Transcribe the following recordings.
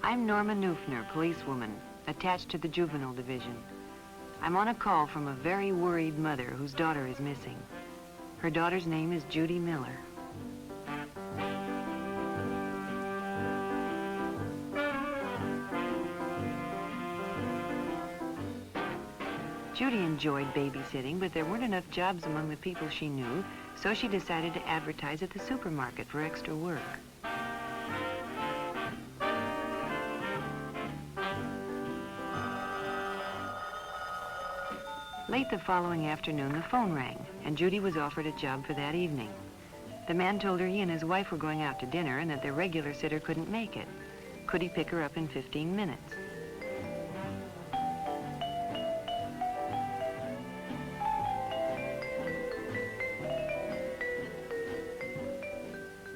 I'm Norma Neufner, policewoman, attached to the juvenile division. I'm on a call from a very worried mother whose daughter is missing. Her daughter's name is Judy Miller. Judy enjoyed babysitting, but there weren't enough jobs among the people she knew, so she decided to advertise at the supermarket for extra work. Late the following afternoon, the phone rang, and Judy was offered a job for that evening. The man told her he and his wife were going out to dinner and that their regular sitter couldn't make it. Could he pick her up in 15 minutes?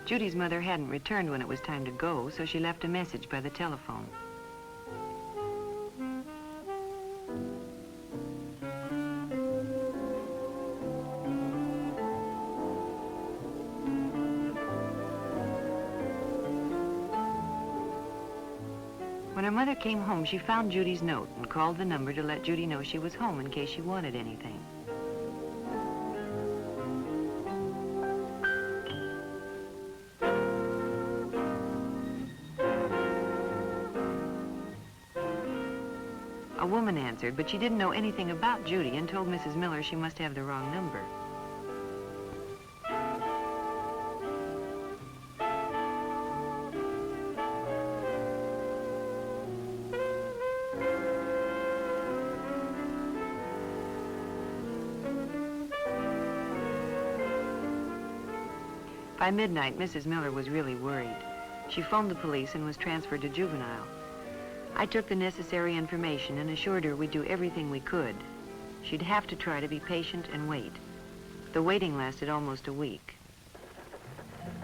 Judy's mother hadn't returned when it was time to go, so she left a message by the telephone. When her mother came home, she found Judy's note and called the number to let Judy know she was home in case she wanted anything. A woman answered, but she didn't know anything about Judy and told Mrs. Miller she must have the wrong number. By midnight, Mrs. Miller was really worried. She phoned the police and was transferred to juvenile. I took the necessary information and assured her we'd do everything we could. She'd have to try to be patient and wait. The waiting lasted almost a week.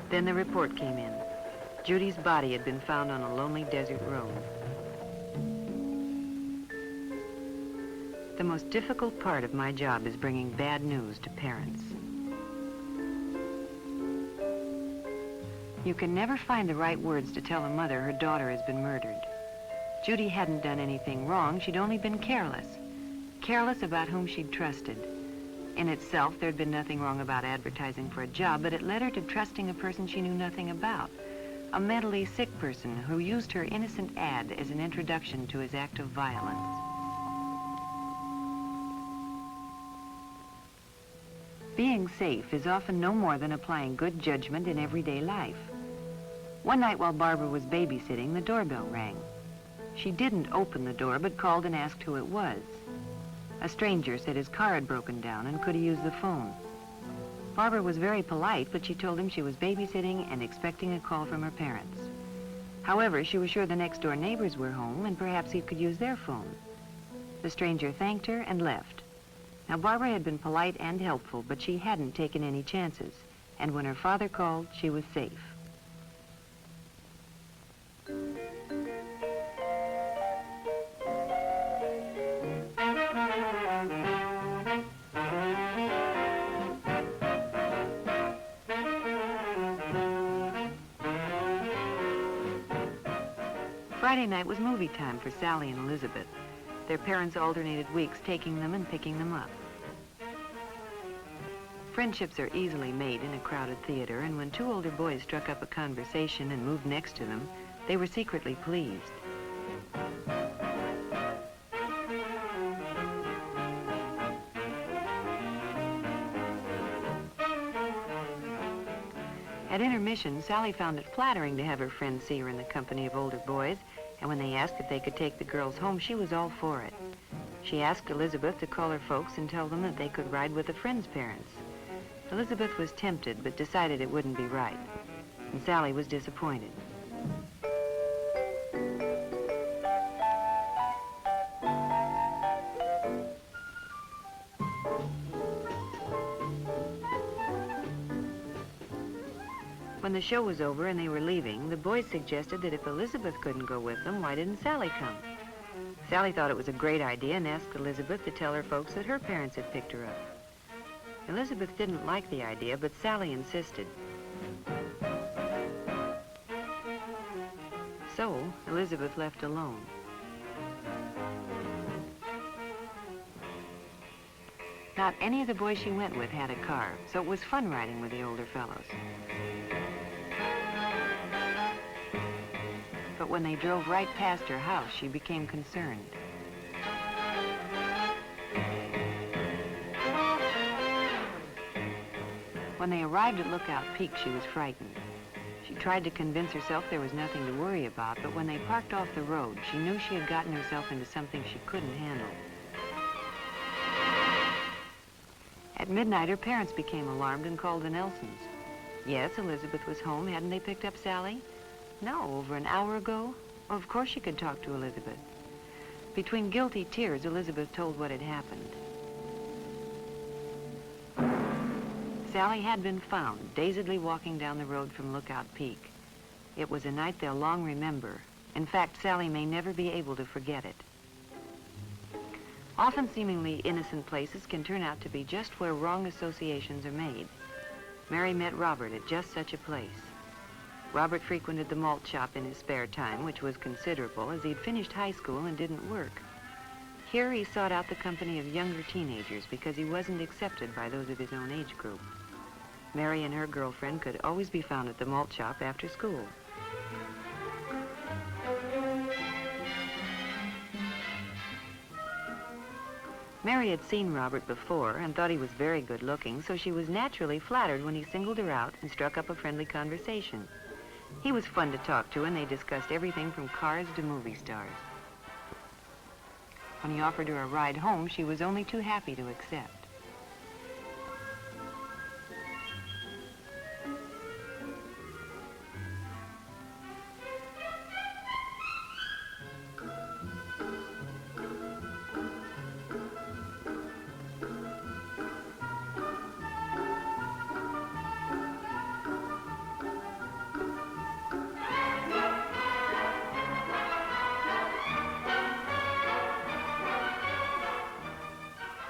Then the report came in. Judy's body had been found on a lonely desert road. The most difficult part of my job is bringing bad news to parents. You can never find the right words to tell a mother her daughter has been murdered. Judy hadn't done anything wrong, she'd only been careless. Careless about whom she'd trusted. In itself, there'd been nothing wrong about advertising for a job, but it led her to trusting a person she knew nothing about. A mentally sick person who used her innocent ad as an introduction to his act of violence. Being safe is often no more than applying good judgment in everyday life. One night while Barbara was babysitting, the doorbell rang. She didn't open the door, but called and asked who it was. A stranger said his car had broken down and could he use the phone. Barbara was very polite, but she told him she was babysitting and expecting a call from her parents. However, she was sure the next-door neighbors were home and perhaps he could use their phone. The stranger thanked her and left. Now, Barbara had been polite and helpful, but she hadn't taken any chances. And when her father called, she was safe. Friday night was movie time for Sally and Elizabeth. Their parents alternated weeks taking them and picking them up. Friendships are easily made in a crowded theater, and when two older boys struck up a conversation and moved next to them, they were secretly pleased. At intermission, Sally found it flattering to have her friends see her in the company of older boys, and when they asked if they could take the girls home, she was all for it. She asked Elizabeth to call her folks and tell them that they could ride with a friend's parents. Elizabeth was tempted, but decided it wouldn't be right, and Sally was disappointed. When the show was over and they were leaving, the boys suggested that if Elizabeth couldn't go with them, why didn't Sally come? Sally thought it was a great idea and asked Elizabeth to tell her folks that her parents had picked her up. Elizabeth didn't like the idea, but Sally insisted. So, Elizabeth Elizabeth left alone. Not any of the boys she went with had a car, so it was fun riding with the older fellows. But when they drove right past her house, she became concerned. When they arrived at Lookout Peak, she was frightened. She tried to convince herself there was nothing to worry about, but when they parked off the road, she knew she had gotten herself into something she couldn't handle. At midnight, her parents became alarmed and called the Nelsons. Yes, Elizabeth was home. Hadn't they picked up Sally? No, over an hour ago. Well, of course she could talk to Elizabeth. Between guilty tears, Elizabeth told what had happened. Sally had been found, dazedly walking down the road from Lookout Peak. It was a night they'll long remember. In fact, Sally may never be able to forget it. Often seemingly innocent places can turn out to be just where wrong associations are made. Mary met Robert at just such a place. Robert frequented the malt shop in his spare time, which was considerable, as he'd finished high school and didn't work. Here he sought out the company of younger teenagers because he wasn't accepted by those of his own age group. Mary and her girlfriend could always be found at the malt shop after school. Mary had seen Robert before and thought he was very good looking, so she was naturally flattered when he singled her out and struck up a friendly conversation. He was fun to talk to, and they discussed everything from cars to movie stars. When he offered her a ride home, she was only too happy to accept.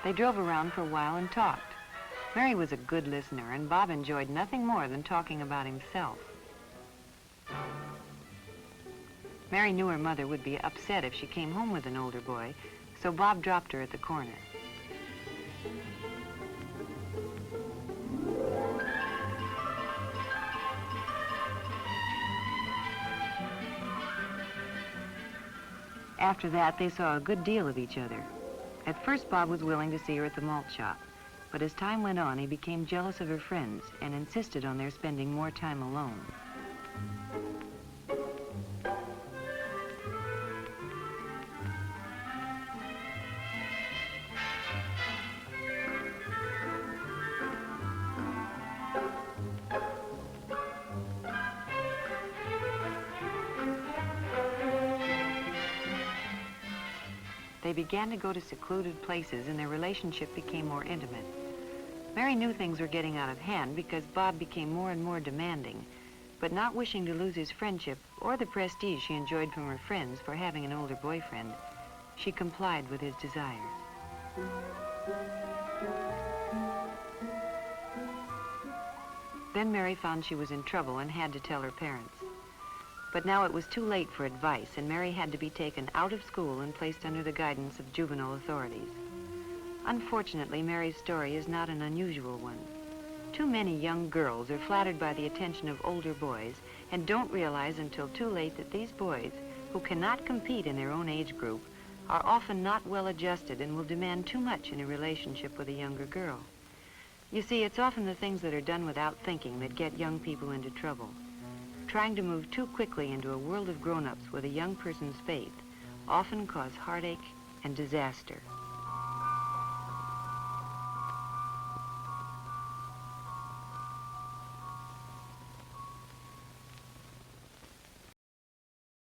They drove around for a while and talked. Mary was a good listener, and Bob enjoyed nothing more than talking about himself. Mary knew her mother would be upset if she came home with an older boy, so Bob dropped her at the corner. After that, they saw a good deal of each other. At first, Bob was willing to see her at the malt shop, but as time went on, he became jealous of her friends and insisted on their spending more time alone. They began to go to secluded places, and their relationship became more intimate. Mary knew things were getting out of hand because Bob became more and more demanding, but not wishing to lose his friendship or the prestige she enjoyed from her friends for having an older boyfriend, she complied with his desires. Then Mary found she was in trouble and had to tell her parents. But now it was too late for advice, and Mary had to be taken out of school and placed under the guidance of juvenile authorities. Unfortunately, Mary's story is not an unusual one. Too many young girls are flattered by the attention of older boys and don't realize until too late that these boys, who cannot compete in their own age group, are often not well adjusted and will demand too much in a relationship with a younger girl. You see, it's often the things that are done without thinking that get young people into trouble. Trying to move too quickly into a world of grown-ups with a young person's faith often cause heartache and disaster.